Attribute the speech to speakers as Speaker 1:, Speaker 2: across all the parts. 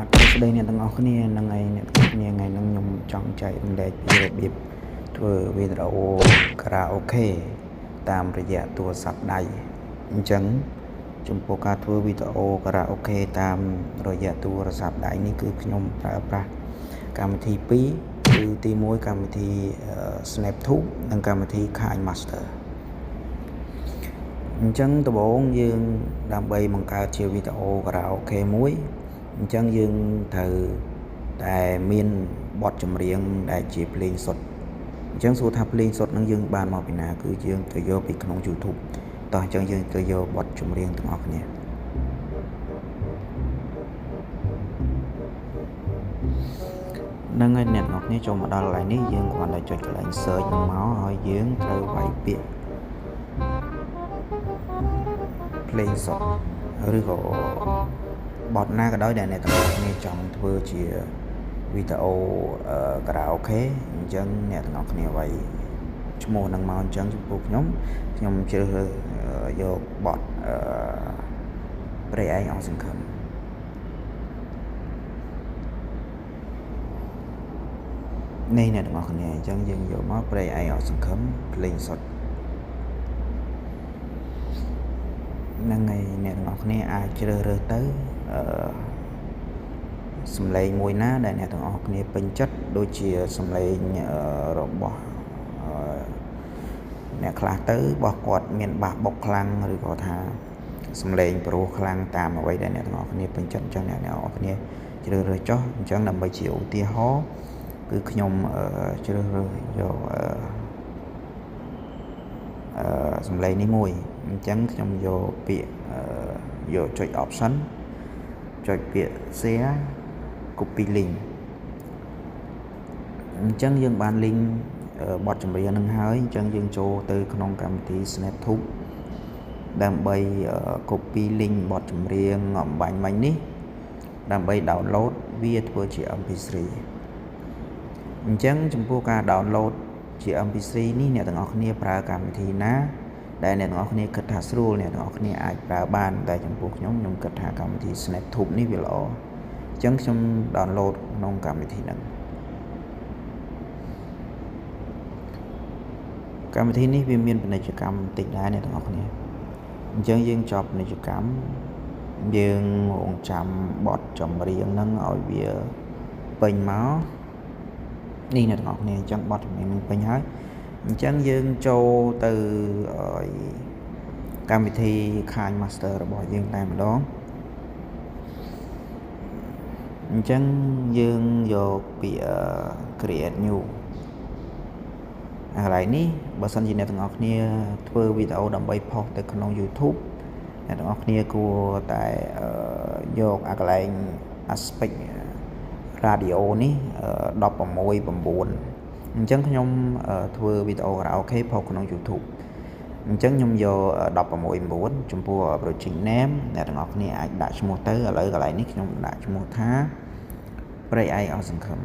Speaker 1: ស្ដីអ្នកទាំងអស់គ្នានឹងឯអ្នកទាំងគ្នាថ្ងៃនេះខ្ញុំចង់ចែករំលែកពីរបៀបធ្វើវីដេអូខារ៉ាអូខេតាមរយៈទូរស័ព្ទដៃអញ្ចឹងចំពោះការធ្វើវីដេអូខារ៉ាអូខេតាមរយៈទូរស័ព្ទដៃនេះគឺខ្ញុំប្រើប្រាស់កម្មវិធី2គឺទី1កម្មវិធី SnapTube និងកម្មវិធី KineMaster អញ្ចឹងដំបូងយើងដើម្បីបង្កើតជាវីដេអូខារ៉ាអូខេមួយអញ្ចឹងយើងត្រូវតែមានបទចម្រៀងដែលជាភ្លេងសុទ្ធអញ្ចឹងសួរថាភ្លេងសុទ្ធនឹងយើងបានមកពីណាគឺយើងទៅយកពីក្នុង YouTube តោះអញ្ចឹងយើងទៅយកបទចម្រៀងទាំងអស់គ្នានឹងឲ្យអ្នកនរគ្នាចូលមកដល់កន្លែងនេះយើងគ្រាន់តែចុចកន្លែង search នឹងមកហើយយើងត្រូវវាយពាក្យភ្លេងសុទ្ធឬក៏បទណាក៏ដោយដែលអ្នកទាំងអស់គ្នាចង់ធ្វើជាវីដេអូខារ៉ាអូខេអញ្ចឹងអ្នកទាំងអស់គ្នាវាយឈ្មោះនឹងមកអញ្ចឹងចំពោះខ្ញុំជ្រើសរើសយកបទព្រៃឯងអស់សង្ឃឹមនេះអ្នកទាំងអស់គ្នាអញ្ចឹងយើងយកមកព្រៃឯងអស់សង្ឃឹមភ្លេងសុទ្ធហ្នឹងហើយអ្នកទាំងអស់គ្នាអាចជ្រើសរើសទៅសំឡេងមួយណាដែលអ្នកទាំងអស់គ្នាពេញចិត្តដូចជាសំឡេងរបស់អ្នកខ្លះទៅរបស់គាត់មានបាសបុកខ្លាំងឬក៏ថាសំឡេងព្រោះខ្លាំងតាមអ្វីដែលអ្នកទាំងអស់គ្នាពេញចិត្តអញ្ចឹងអ្នកទាំងអស់គ្នាជ្រើសរើសចុះអញ្ចឹងដើម្បីជាឧទាហរណ៍គឺខ្ញុំជ្រើសរើសយកសំឡេងនេះមួយអញ្ចឹងខ្ញុំយកពាក្យយកចុច option ចុចពាក្យ share copy link អញ្ចឹងយើងបាន link បទចម្រៀងនឹងហើយអញ្ចឹងយើងចូលទៅក្នុងកម្មវិធី SnapTube ដើម្បី copy link បទចម្រៀងអំបញ្ញមិញនេះដើម្បី download វាធ្វើជា MP3 អញ្ចឹងចំពោះការ download ជា MP3 នេះអ្នកទាំងអស់គ្នាប្រើកម្មវិធីណាដែលអ្នកទាំងអស់គ្នាគិតថាស្រួលអ្នកទាំងអស់គ្នាអាចប្រើបានតែចំពោះខ្ញុំគិតថាកម្មវិធី SnapTube នេះវាល្អអញ្ចឹងខ្ញុំ download ក្នុងកម្មវិធីហ្នឹងកម្មវិធីនេះវាមានពាណិជ្ជកម្មបន្តិចដែរអ្នកទាំងអស់គ្នាអញ្ចឹងយើងចប់ពាណិជ្ជកម្មយើងរងចាំបទចម្រៀងហ្នឹងឲ្យវាពេញមកនេះអ្នកទាំងអស់គ្នាអញ្ចឹងបទចម្រៀងនឹងពេញហើយអញ្ចឹងយើងចូលទៅកម្មវិធី KineMaster របស់យើងតែម្ដងអញ្ចឹងយើងយកពាក្យ create new កន្លែងនេះបើសិនជាអ្នកទាំងអស់គ្នាធ្វើវីដេអូដើម្បីផុសទៅក្នុង YouTube អ្នកទាំងអស់គ្នាគួរតែយកកន្លែង aspect radio នេះ16:9អញ្ចឹងខ្ញុំធ្វើវីដេអូខារ៉ាអូខេផុសក្នុង YouTube អញ្ចឹងខ្ញុំយក16:9ចំពោះ project name អ្នកទាំងអស់គ្នាអាចដាក់ឈ្មោះទៅឥឡូវកន្លែងនេះខ្ញុំដាក់ឈ្មោះថាព្រៃឯងអស់សង្ឃឹម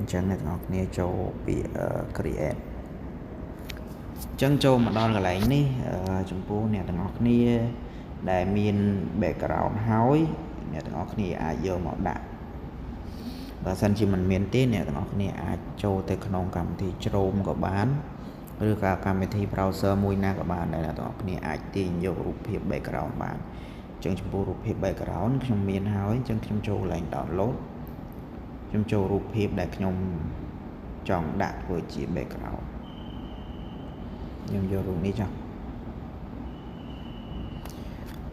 Speaker 1: អញ្ចឹងអ្នកទាំងអស់គ្នាចូលពាក្យ create អញ្ចឹងចូលមកដល់កន្លែងនេះចំពោះអ្នកទាំងអស់គ្នាដែលមាន background ហើយអ្នកទាំងអស់គ្នាអាចយកមកដាក់បើសិនជាមិនមានទេអ្នកទាំងអស់គ្នាអាចចូលទៅក្នុងកម្មវិធី Chrome ក៏បានឬក៏កម្មវិធី browser មួយណាក៏បានដែលអ្នកទាំងអស់គ្នាអាចទាញយករូបភាព background បានអញ្ចឹងចំពោះរូបភាព background ខ្ញុំមានហើយអញ្ចឹងខ្ញុំចូលកន្លែង downloadខ្ញុំចូលរូបភាពដែលខ្ញុំចង់ដាក់ធ្វើជា background ខ្ញុំយករូបនេះចុះ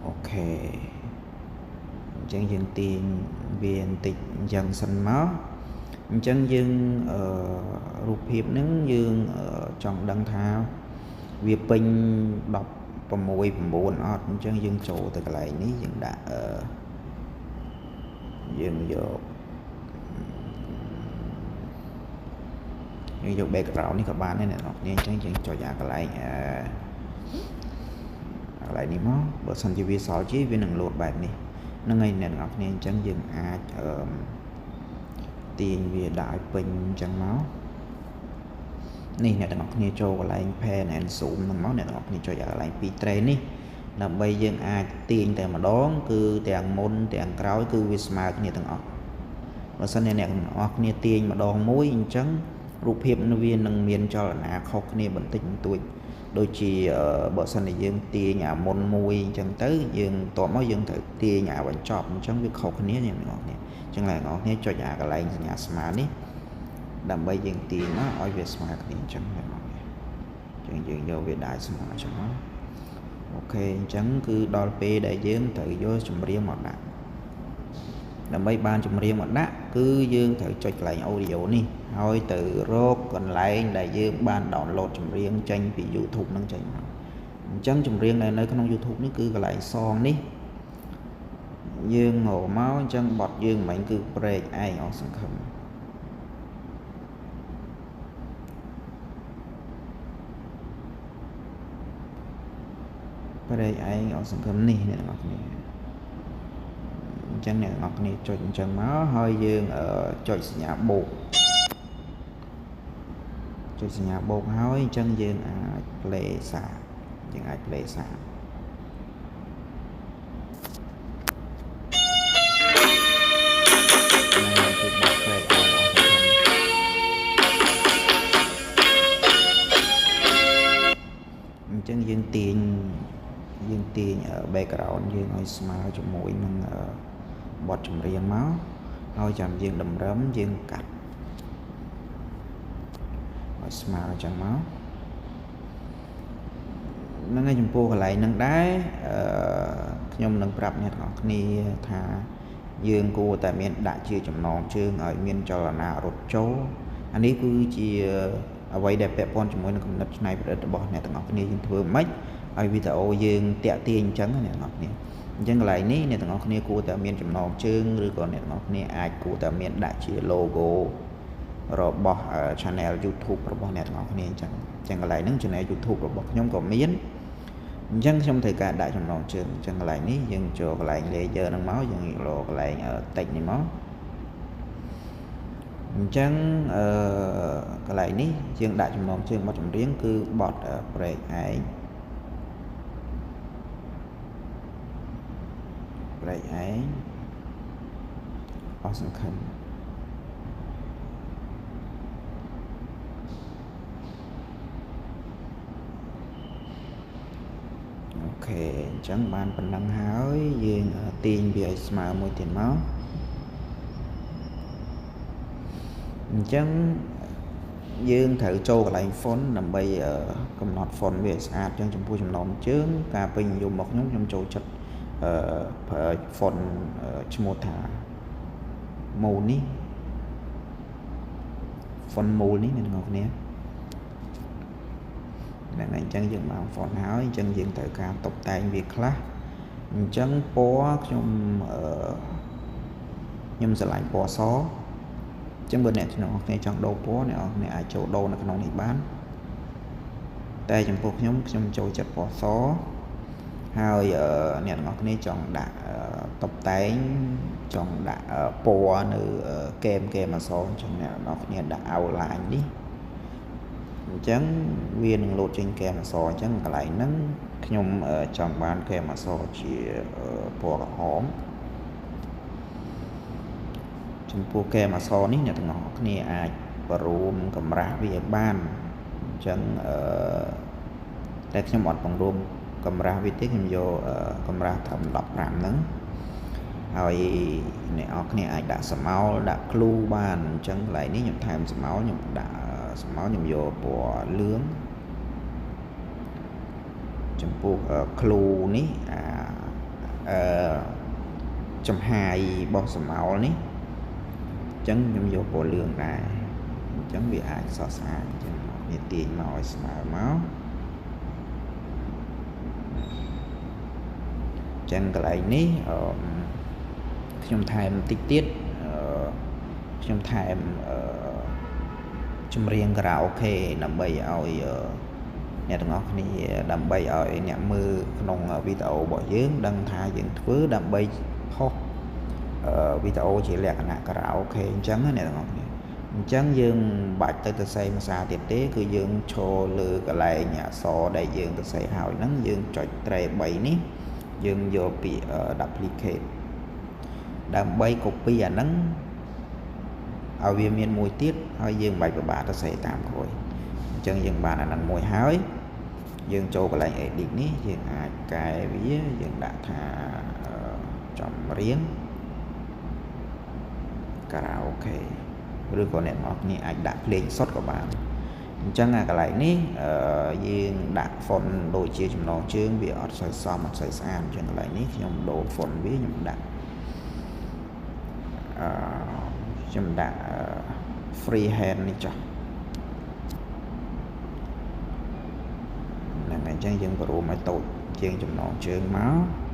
Speaker 1: អូខេអញ្ចឹងយើងទាញវាបន្តិចអញ្ចឹងសិនមកអញ្ចឹងយើងរូបភាពហ្នឹងយើងចង់ដឹងថាវាពេញ16:9អត់អញ្ចឹងយើងចូលទៅកន្លែងនេះយើងដាក់យើងយក background នេះក៏បានដែរអ្នកនរគ្នាអញ្ចឹងយើងចុចអាកន្លែងនេះមកបើសិនជាវាសល់ជាវានឹងលោតបែបនេះ នឹងឯអ្នកទាំងអស់គ្នាអញ្ចឹងយើងអាចទាញវាដាក់ឲ្យពេញអញ្ចឹងមកនេះអ្នកទាំងអស់គ្នាចូលកន្លែង pan and zoom ហ្នឹងមកអ្នកទាំងអស់គ្នាចុចឲ្យកន្លែង2 tray នេះដើម្បីយើងអាចទាញតែម្ដងគឺទាំងមុនទាំងក្រោយគឺវាស្មើគ្នាទាំងអស់បើសិនជាអ្នកទាំងអស់គ្នាទាញម្ដងមួយអញ្ចឹងរូបភាពវានឹងមានចលនាខុសគ្នាបន្តិចបន្តួចដូចជាបើសិនជាយើងទាញអាមុនមួយអញ្ចឹងទៅយើងតបមកយើងត្រូវទាញអាបញ្ចប់អញ្ចឹងវាខុសគ្នាអ្នកទាំងអស់គ្នាអញ្ចឹងអ្នកទាំងអស់គ្នាចុចអាកន្លែងសញ្ញាស្មើនេះដើម្បីយើងទាញមកឲ្យវាស្មើគ្នាអញ្ចឹងអ្នកទាំងអស់គ្នាអញ្ចឹងយើងយកវាដាក់ស្មើអញ្ចឹងមកអូខេអញ្ចឹងគឺដល់ពេលដែលយើងត្រូវយកចម្រៀងមកដាក់ដើម្បីបានចម្រៀងមកដាក់គឺយើងត្រូវចុចកន្លែង audio នេះហើយទៅរកកន្លែងដែលយើងបាន download ចម្រៀងចេញពី YouTube ហ្នឹងចេញមកអញ្ចឹងចម្រៀងដែលនៅក្នុង YouTube នេះគឺកន្លែងសងនេះយើងមកអញ្ចឹងបត់យើងមិញគឺព្រែកឯងអស់សង្ឃឹមព្រែកឯងអស់សង្ឃឹមនេះអ្នកទាំងអស់គ្នាអញ្ចឹងអ្នកទាំងអស់គ្នាចុចអញ្ចឹងមកហើយយើងចុចសញ្ញាបូកចុចសញ្ញាបូកហើយអញ្ចឹងយើងអាច play សារយើងអាច play សារអញ្ចឹងយើងទាញ background យើងឲ្យស្មើជាមួយនឹងបទចម្រៀងមកហើយចាំយើងតម្រឹមយើងកាត់ឲ្យស្មើអញ្ចឹងមកហ្នឹងហើយចំពោះកន្លែងហ្នឹងដែរខ្ញុំនឹងប្រាប់អ្នកទាំងអស់គ្នាថាយើងគួរតែមានដាក់ជាចំណងជើងឲ្យមានចលនារត់ចូលអានេះគឺជាអ្វីដែលពាក់ព័ន្ធជាមួយនឹងគំនិតច្នៃប្រឌិតរបស់អ្នកទាំងអស់គ្នាយើងធ្វើម៉េចឲ្យវីដេអូយើងតាក់ទាញអញ្ចឹងអ្នកទាំងអស់គ្នាអញ្ចឹងកន្លែងនេះអ្នកទាំងអស់គ្នាគួរតែមានចំណងជើងឬក៏អ្នកទាំងអស់គ្នាអាចគួរតែមានដាក់ជា logo របស់ channel YouTube របស់អ្នកទាំងអស់គ្នាអញ្ចឹងកន្លែងហ្នឹង channel YouTube របស់ខ្ញុំក៏មានអញ្ចឹងខ្ញុំត្រូវការដាក់ចំណងជើងអញ្ចឹងកន្លែងនេះយើងចូលកន្លែង layer ហ្នឹងមកយើងរកកន្លែង text នេះមកអញ្ចឹងកន្លែងនេះយើងដាក់ចំណងជើងបទចម្រៀងគឺបទព្រែកឯងព្រែកឯងអស់សង្ឃឹមអូខេអញ្ចឹងបានប៉ុណ្ណឹងហើយយើងទាញវាឲ្យស្មើមួយទៀតមកអញ្ចឹងយើងត្រូវចូលកន្លែង font ដើម្បីកំណត់ font វាឲ្យស្អាតអញ្ចឹងចំពោះចំណងជើងការពេញនិយមរបស់ខ្ញុំចូលចិត្តប្រើ font ឈ្មោះថា Moon នេះ font Moon នេះអ្នកទាំងអស់គ្នាហ្នឹងហើយអញ្ចឹងយើងបាន font ហើយអញ្ចឹងយើងត្រូវការតុបតែងវាខ្លះអញ្ចឹងពណ៌ខ្ញុំស្រឡាញ់ពណ៌សអញ្ចឹងបើអ្នកទាំងអស់គ្នាចង់ដូរពណ៌អ្នកទាំងអស់គ្នាអាចចូលដូរនៅក្នុងនេះបានតែចំពោះខ្ញុំចូលចិត្តពណ៌សហើយអ្នកទាំងអស់គ្នាចង់ដាក់តុបតែងចង់ដាក់ពណ៌នៅកែមអក្សរអញ្ចឹងអ្នកទាំងអស់គ្នាដាក់ outline នេះអញ្ចឹងវានឹងលោតចេញកែមអក្សរអញ្ចឹងកន្លែងហ្នឹងខ្ញុំចង់បានកែមអក្សរជាពណ៌ក្រហមចំពោះកែមអក្សរនេះអ្នកទាំងអស់គ្នាអាចបរួមកម្រាស់វាបានអញ្ចឹងតែខ្ញុំអត់បង្រួមកម្រាស់វាទេខ្ញុំយកកម្រាស់ត្រឹម15ហ្នឹងហើយអ្នកនរគ្នាអាចដាក់ស្មោលដាក់ clue បានអញ្ចឹងកន្លែងនេះខ្ញុំថែមស្មោលខ្ញុំដាក់ស្មោលខ្ញុំយកពណ៌លឿងចំពោះ clue នេះចំហាយរបស់ស្មោលនេះអញ្ចឹងខ្ញុំយកពណ៌លឿងដែរអញ្ចឹងវាអាចសរស្អាតអញ្ចឹងវាទាញមកឲ្យស្មើមកចឹងកន្លែងនេះខ្ញុំថែមបន្តិចទៀតខ្ញុំថែមចម្រៀងខារ៉ាអូខេដើម្បីឲ្យអ្នកទាំងអស់គ្នាដើម្បីឲ្យអ្នកមើលក្នុងវីដេអូរបស់យើងដឹងថាយើងធ្វើដើម្បី ផុសវីដេអូជាលក្ខណៈការ៉ាអូខេអញ្ចឹងណាអ្នកទាំងអស់គ្នាអញ្ចឹងយើងបាច់ទៅសរសេរភាសាទៀតទេគឺយើងឈរលើកន្លែងអក្សរដែលយើងសរសេរហើយហ្នឹងយើងចុចត្រេ3នេះយើងយកពាក្យ duplicate ដើម្បី copy អាហ្នឹងឲ្យវាមានមួយទៀតហើយយើងបាច់ពិបាកសរសេរតាមក្រោយអញ្ចឹងយើងបានអាហ្នឹងមួយហើយយើងចូលកន្លែង edit នេះយើងអាចកែវាយើងដាក់ថាចម្រៀងការ៉ាអូខេឬក៏អ្នកនរគ្នាអាចដាក់ភ្លេងសុទ្ធក៏បានអញ្ចឹងអាកន្លែងនេះយើងដាក់ font ដូចជាចំណងជើងវាអត់សូវសមអត់សូវស្អាតអញ្ចឹងកន្លែងនេះខ្ញុំដូរ font វាខ្ញុំដាក់free hand នេះចុះហ្នឹងហើយអញ្ចឹងយើងបរួមឲ្យតូចជាងចំណងជើងមក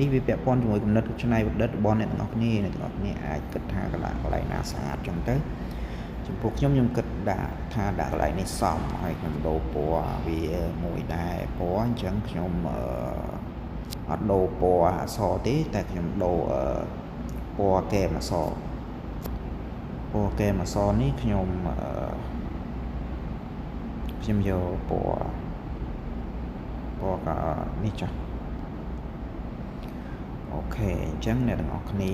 Speaker 1: នេះវាពាក់ព័ន្ធជាមួយគំនិតច្នៃប្រឌិតរបស់អ្នកទាំងអស់គ្នាអាចគិតថាកន្លែងណាស្អាតចឹងទៅចំពោះខ្ញុំគិតដាក់ថាដាក់កន្លែងនេះសមហើយខ្ញុំដូរពណ៌វាមួយដែរពណ៌អញ្ចឹងខ្ញុំអត់ដូរពណ៌អក្សរទេតែខ្ញុំដូរពណ៌កែមអក្សរនេះខ្ញុំយកពណ៌នេះចាស់អូខេអញ្ចឹងអ្នកទាំងអស់គ្នា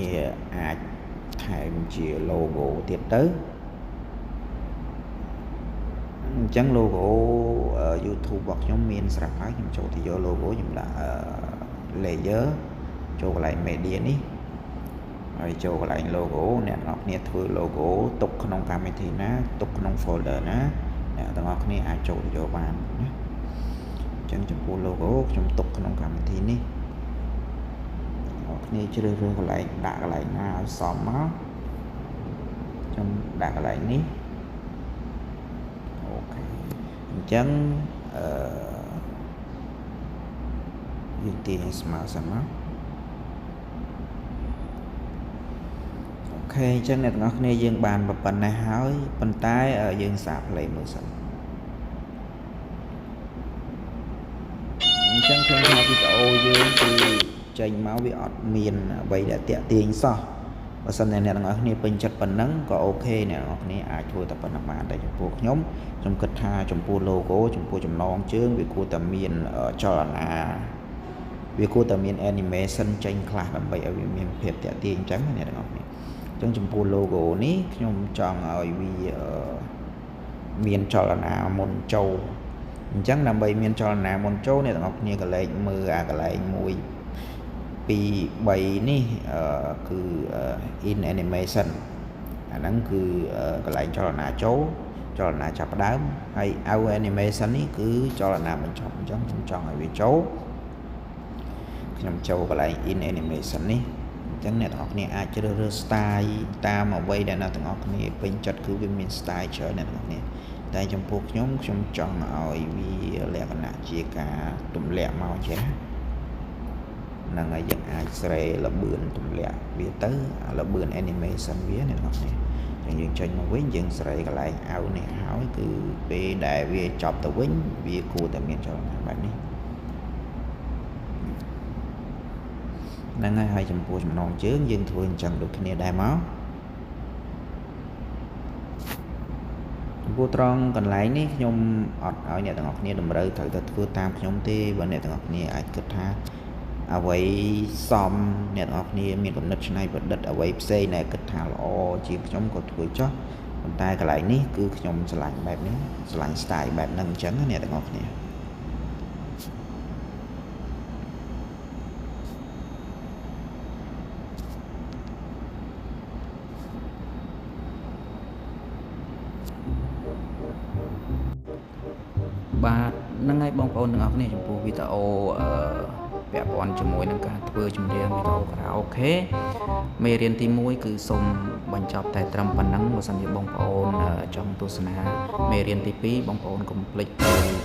Speaker 1: អាចថែមជា logo ទៀតទៅអញ្ចឹង logo YouTube របស់ខ្ញុំមានស្រាប់ហើយខ្ញុំចូលទៅយក logo ខ្ញុំដាក់ layer ចូលកន្លែង media នេះហើយចូលកន្លែង logo អ្នកទាំងអស់គ្នាធ្វើ logo ទុកក្នុងកម្មវិធីណាទុកក្នុង folder ណាអ្នកទាំងអស់គ្នាអាចចូលទៅយកបានណាអញ្ចឹងចំពោះ logo ខ្ញុំទុកក្នុងកម្មវិធីនេះគ្នាជ្រើសរើសកន្លែងដាក់កន្លែងណាឲ្យសមមកខ្ញុំដាក់កន្លែងនេះអូខេអញ្ចឹងយើងទាញស្មើសិនមកអូខេអញ្ចឹងអ្នកទាំងអស់គ្នាយើងបានប៉ុណ្ណេះហើយប៉ុន្តែយើងសាក play មើលសិនអញ្ចឹងខ្ញុំថាវីដេអូយើងគឺចេញមកវាអត់មានអ្វីដែលតាក់ទាញសោះបើសិនតែអ្នកទាំងអស់គ្នាពេញចិត្តប៉ុណ្ណឹងក៏អូខេអ្នកទាំងអស់គ្នាអាចធ្វើតែប៉ុណ្ណឹងបានតែចំពោះខ្ញុំគិតថាចំពោះ logo ចំពោះចំណងជើងវាគួរតែមានចលនាវាគួរតែមាន animation ចេញខ្លះដើម្បីឲ្យវាមានភាពតាក់ទាញអញ្ចឹងអ្នកទាំងអស់គ្នាអញ្ចឹងចំពោះ logo នេះខ្ញុំចង់ឲ្យវាមានចលនាមុនចូលអញ្ចឹងដើម្បីមានចលនាមុនចូលអ្នកទាំងអស់គ្នាក៏លេខមើលអាកន្លែង1 2 3នេះគឺ in animation អាហ្នឹងគឺកន្លែងចលនាចូលចលនាចាប់ផ្ដើមហើយ out animation នេះគឺចលនាបញ្ចប់អញ្ចឹងខ្ញុំចង់ឲ្យវាចូលខ្ញុំចូលកន្លែង in animation នេះអញ្ចឹងអ្នកទាំងអស់គ្នាអាចជ្រើសរើស style តាមអ្វីដែលអ្នកទាំងអស់គ្នាពេញចិត្តគឺវាមាន style ច្រើនអ្នកទាំងអស់គ្នាតែចំពោះខ្ញុំចង់ឲ្យវាលក្ខណៈជាការទម្លាក់មកចេះហ្នឹងហើយយើងអាចស្រេលបឿនទម្លាក់វាទៅលបឿន animation វាអ្នកទាំងអស់គ្នាយើងចេញមកវិញយើងស្រេកន្លែងអៅនេះហើយគឺពេលដែលវាចប់ទៅវិញវាគួរតែមានចលនាបែបនេះហ្នឹងហើយចំពោះចំណងជើងយើងធ្វើអញ្ចឹងដូចគ្នាដែរមកចំពោះត្រង់កន្លែងនេះខ្ញុំអត់ឲ្យអ្នកទាំងអស់គ្នាតម្រូវត្រូវតែធ្វើតាមខ្ញុំទេបើអ្នកទាំងអស់គ្នាអាចគិតថាអ្វីសមអ្នកទាំងអស់គ្នាមានគំនិតច្នៃប្រឌិតអ្វីផ្សេងដែលគិតថាល្អជាងខ្ញុំក៏ធ្វើចុះប៉ុន្តែកន្លែងនេះគឺខ្ញុំឆ្លាញ់បែបនេះឆ្លាញ់ style បែបហ្នឹងអញ្ចឹងអ្នកទាំងអស់គ្នាបាទហ្នឹងហើយបងប្អូនទាំងអស់គ្នាចំពោះវីដេអូពាក់ព័ន្ធជាមួយនឹងការធ្វើចម្រៀងវីដេអូខារ៉ាអូខេមេរៀនទី1គឺសូមបញ្ចប់តែត្រឹមប៉ុណ្ណឹងបើសិនជាបងប្អូនចង់ទស្សនាមេរៀនទី2បងប្អូនកុំភ្លេច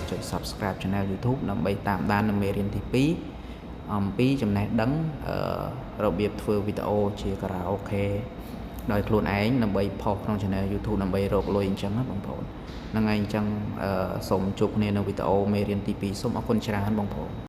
Speaker 1: ចុច Subscribe Channel YouTube ដើម្បីតាមដាននៅមេរៀនទី2អំពីចំណេះដឹងរបៀបធ្វើវីដេអូជាខារ៉ាអូខេដោយខ្លួនឯងដើម្បីផុសក្នុង Channel YouTube ដើម្បីរកលុយអញ្ចឹងណាបងប្អូនហ្នឹងហើយអញ្ចឹងសូមជួបគ្នានៅវីដេអូមេរៀនទី2សូមអរគុណច្រើនបងប្អូន